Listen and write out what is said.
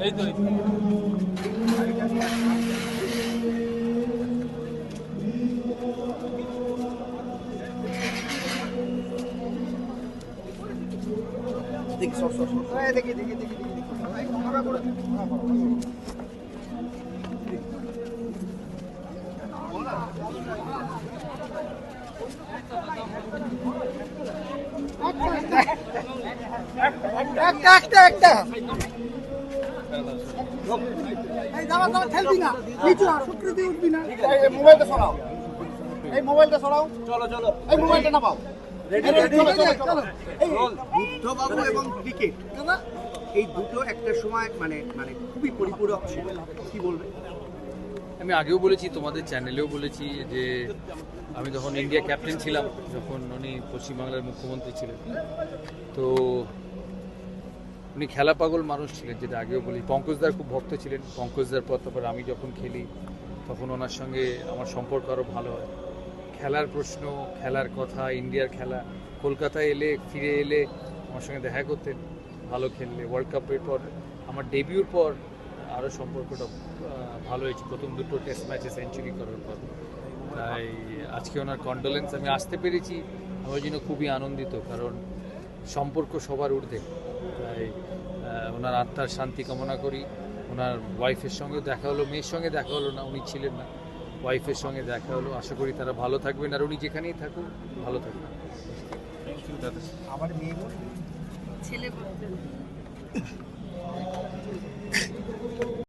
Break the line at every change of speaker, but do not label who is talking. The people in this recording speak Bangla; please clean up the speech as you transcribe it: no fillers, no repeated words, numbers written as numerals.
এই তো
দেখি সর সর দেখি দেখি দেখি দেখি একটা একটা মোবাইলটা সরাও, এই মোবাইলটা সরাও, চলো চলো এই মোবাইলটা না পাও। বুদ্ধবাবু এবং ক্রিকেট এই দুটো একটা সময় মানে মানে খুবই পরিপূরক ছিল, কি বলবে?
আমি আগেও বলেছি, তোমাদের চ্যানেলেও বলেছি যে আমি যখন ইন্ডিয়া ক্যাপ্টেন ছিলাম, যখন উনি পশ্চিমবাংলার মুখ্যমন্ত্রী ছিলেন, তো উনি খেলা পাগল মানুষ ছিলেন, যেটা আগেও বলি। পঙ্কজদার খুব ভক্ত ছিলেন। পঙ্কজদার পর তারপর আমি যখন খেলি তখন ওনার সঙ্গে আমার সম্পর্ক আরও ভালো হয়। খেলার প্রশ্ন, খেলার কথা, ইন্ডিয়ার খেলা, কলকাতায় এলে, ফিরে এলে আমার সঙ্গে দেখা করতেন। ভালো খেললে ওয়ার্ল্ড কাপের পর, আমার ডেবিউর পর আরও সম্পর্কটা ভালো হয়েছে, প্রথম দুটো টেস্ট ম্যাচে সেঞ্চুরি করার পর। তাই আজকে ওনার কন্ডোলেন্স, আমি আসতে পেরেছি আমার জন্য খুবই আনন্দিত, কারণ সম্পর্ক সবার ঊর্ধ্বে। তাই ওনার আত্মার শান্তি কামনা করি। ওনার ওয়াইফের সঙ্গেও দেখা হলো, মেয়ের সঙ্গে দেখা হলো না, উনি ছিলেন না, ওয়াইফের সঙ্গে দেখা হলো। আশা করি তারা ভালো থাকবেন, আর উনি যেখানেই থাকুন ভালো থাকবেন।
আমার মেয়ে
ছেলে